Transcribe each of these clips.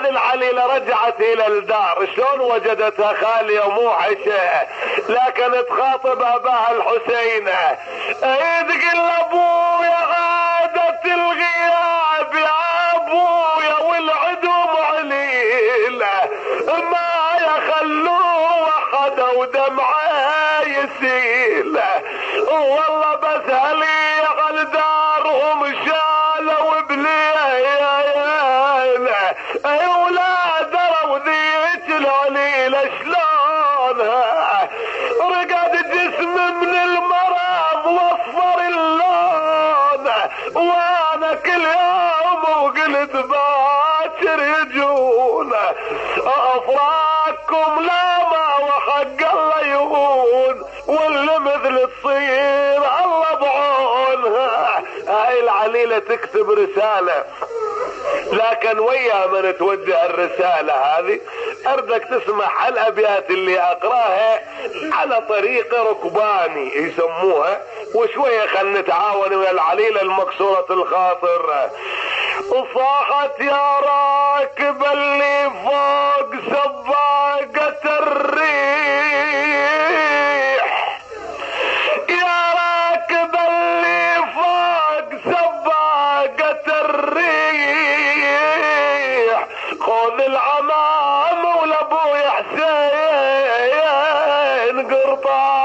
العليلة رجعت الى الدار، شلون وجدتها خالية وموحشة، لكن تخاطب اباها الحسين، تقول ابويا عادت الغياب يا ابويا والعدوم عليلة ما يخلوه احد ودمعه يسيل، والله بس هلي على دارهم شالوا بليل، اولاد روذية العليلة شلونها رقد جسم من المرض واصفر اللون، وانا كل يوم وقلت باكر يجون افراقكم لا ما وحق الله يهون، واللي مثل تصير الله بعونها. هاي العليلة تكتب رسالة، لكن ويا من توجه الرسالة هذه اردك تسمع الابيات اللي اقراها على طريقة ركباني يسموها، وشوية خل نتعاون ويا العليلة المكسورة الخاطر. صاحت يا راكب اللي فوق سباقة الريح، يا راكب اللي فوق سباقة الريح، خذ العمام ولابوي حسين قرطاس،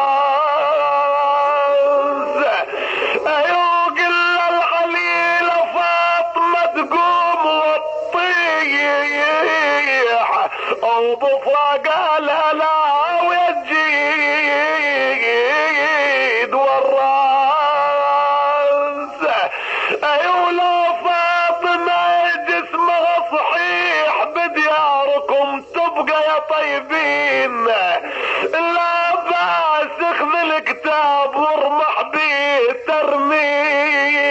ايوق الا العليلة فاطمة تقوم وتطيح، وضفا قال لا ويجيد والراس، ايولا فاطمة جسمها صحيح بدياركم تبقى يا طيبين، لا باس اخذ الكتاب وارمح بيه ترميح،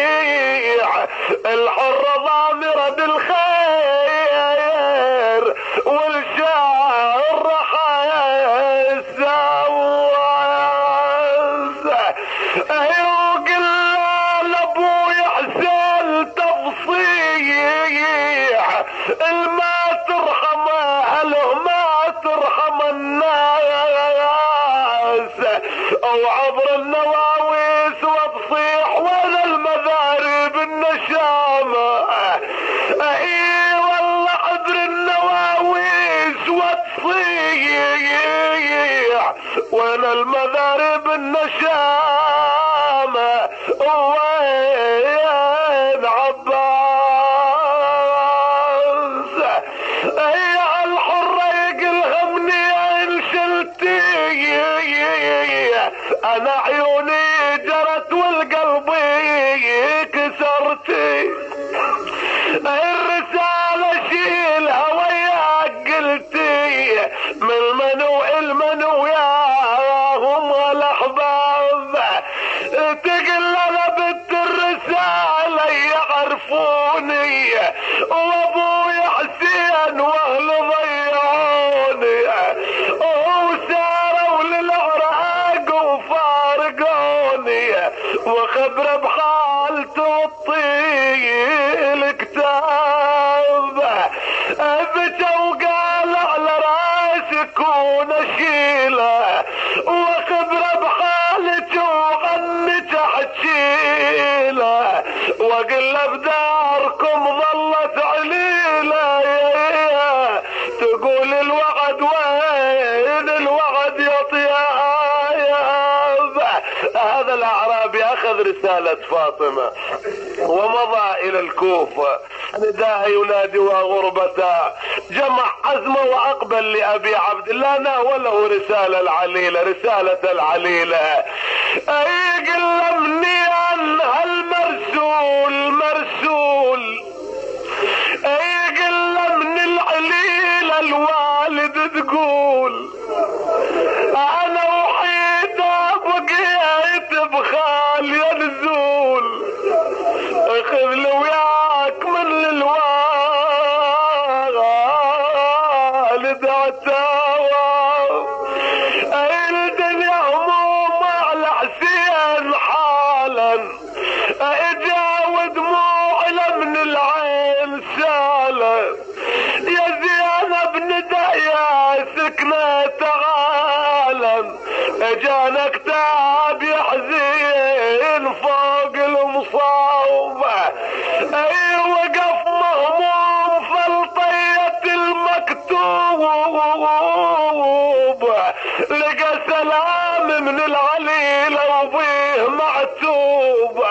الحرة ضامرة بالخير والشاعر راح يسوس، ايوق لابوي حسين تفصيح، الما ترحم اهله ما ترحم الناس، او عبر النواويس وتصيح وين المذارب النشامة، اي والله عبر النواويس وتصيح وين المذارب النشامة، وين عباس، اي الحرة يقلها منين شلتي، انا عيوني جرت والقلب كسرتي، الرسالة شيلها وياك قلتي، من المنو المنو ياهم الاحباب، تقل انا بنت الرسالة يعرفوني، وابوي حسين واهل ضيعوني، وساروا للعراق وفارقوني، وخبر بحالته الطيل كتاب، بكى وقال على راسك ونشيله، وخبر بحالك وعنك حجيله، واقل بداركم ظلت عليله، تقول الوعد وين الوعد يا طياب. هذا الاعرابي اخذ رسالة فاطمة ومضى الى الكوفة، نداها ينادي وغربته، جمع عزمه واقبل لابي عبد الله ناوله رسالة العليلة، رسالة العليلة، اي قلمني عن هالمرسول مرسول، اي قلمني العليلة الوالد تقول، انا وحيدة بقيت بخالي نزول، اخذ لي وياك من الوالد عتاوى، الدنيا هموم على حسين حالا، اجاود دموع من العين سالة، يزيد مسكنا تعالى اجانا كتاب يحزين فوق المصاوبة. اي وقف مهموم فلطية المكتوب لقى سلام من العليلة وبيه معتوب.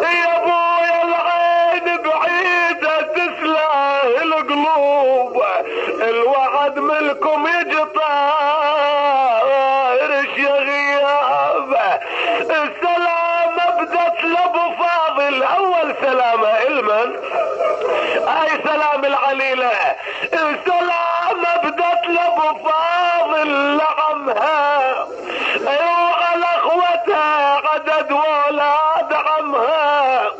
يا ابويا العين بعيدة تسلاه القلوب الوعد ملكم يجطارش يا غيابه. السلامة بدت لابو فاضل اول سلامة المن اي سلام العليلة. السلامة بدت لابو فاضل لعمها وعلى اخوتها عدد ولاد عمها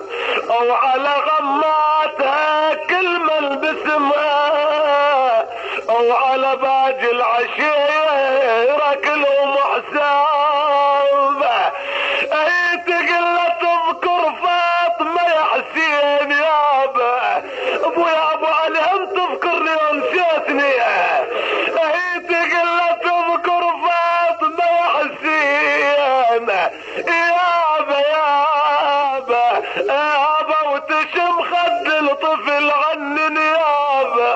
وعلى غماتها كل من باسمها وعلى باقي العشيرة كلهم حسابه. اي تقل تذكر فاطمة يا حسين يابا ابو يا ابو علي هم تذكرني ونسيتني. اي تقل تذكر فاطمة يا حسين يابا يابا يابا وتشم خد الطفل عنن يابا.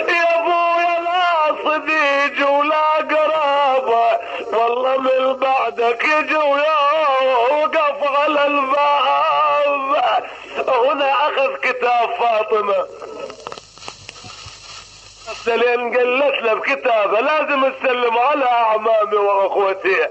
يا ابويا لا صديق ولا قرابة والله من بعدك يجوا يوقف على الباب. هنا اخذ كتاب فاطمة لين قلت له بكتابه لازم تسلم على اعمامي واخوتي.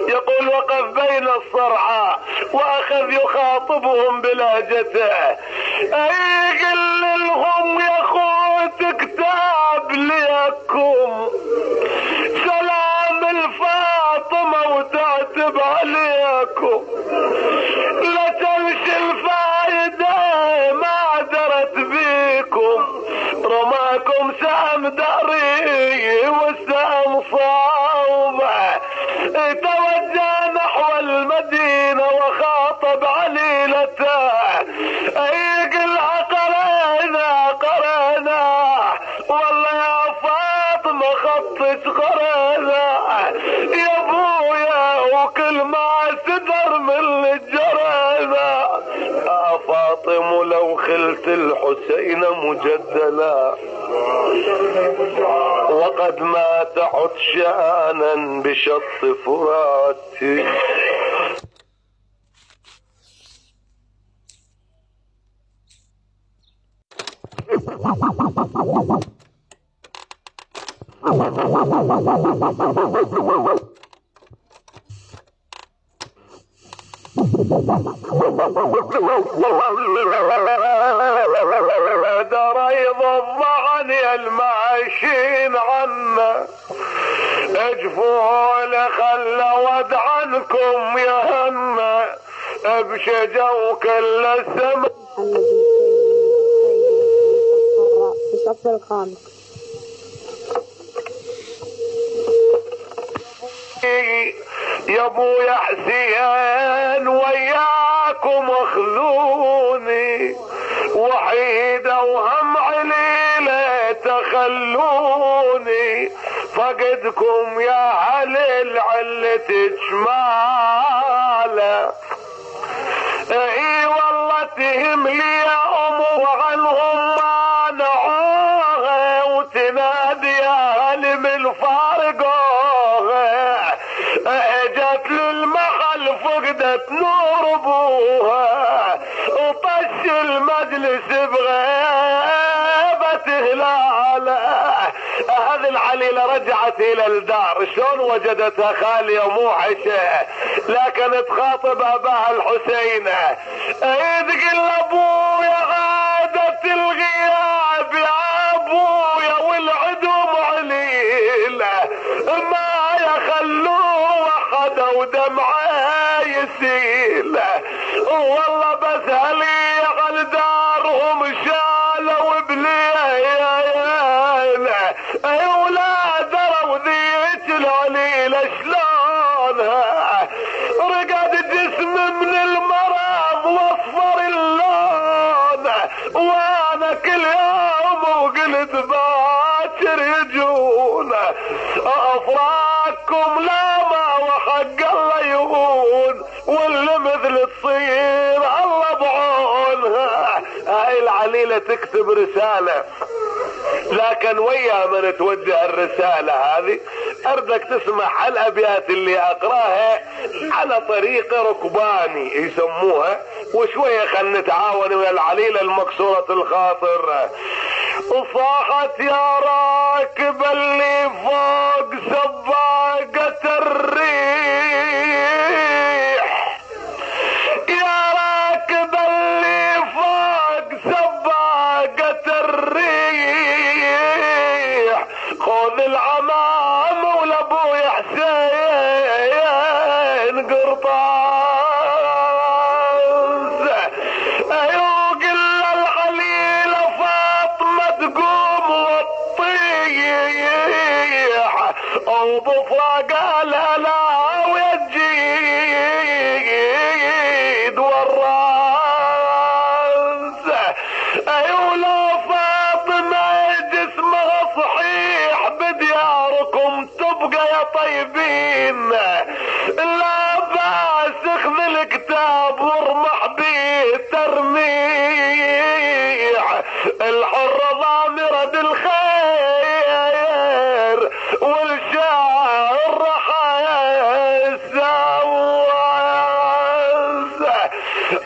يقول وقف بين الصرعى واخذ يخاطبهم بلهجته. اي قل لهم يا اخوت كتاب ليكم سلام الفاطمة وتعتب عليكم لا تمشي الفايدة ما درت بيكم رماكم سهم داري والسهم صوبة. توجه نحو المدينة وخاطب عليلته. يقلها قرينا والله يا فاطمة خطت قرينا يا ابويا وكل ما سدر من الجرينا. فاطمة لو خلت الحسين مجدلا وقد مات عطشانا بشط فراتي. دريض الضعني الماشين عنا اجفوا خلى ود عنكم يهنا بشجوا كل السماء في الصف الخامس. يا ابويا حسين وياكم اخذوني وحيدة وهم عليلة تخلوني فقدكم يا هل علة جماله. اي والله تهم لي يا امور عنهم ما نعوها وتنادي يا هل من فارقوها. اجت للمحل فقدت نور ابوها وطش المجلس بغيبة هلاله. هذه العليلة رجعت الى الدار شلون وجدتها خالية موحشة لكن تخاطب اباها الحسين. تقول ابويا عادة الغياب يا ابويا والعدوم عليلة ما يخلوه احد ودمعه يسيل. والله بس هلي على دارهم شالوا بليله ولا دروا ذيك العليلة شلونها رقد جسم من المرض واصفر اللون وانا كل يوم وقلت بعد باكر يجون افراقكم لا ما وحق الله يهون واللي مثل تصير الله بعونها. هاي العليلة تكتب رسالة لكن ويا من توجه الرسالة هذه اردك تسمع الابيات اللي اقراها على طريقة ركباني يسموها وشوية خل نتعاون ويا العليلة المكسورة الخاطر. صاحت يا راكب اللي فوق سباقة الريح، يا راكب اللي فوق سباقة الريح، خذ العمام ولابوي حسين قرطاس، ايوق الا العليلة فاطمة تقوم وتطيح، اوضفها قال لا ويجيد والراس، ايولا فاطمة جسمها صحيح بدياركم تبقى يا طيبين، لا باس اخذ الكتاب وارمح بيه ترميح، الحر ضامرة بالخير والشاعر حيساوس،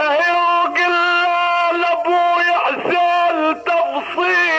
ايوق الا لابوي حسين تفصيح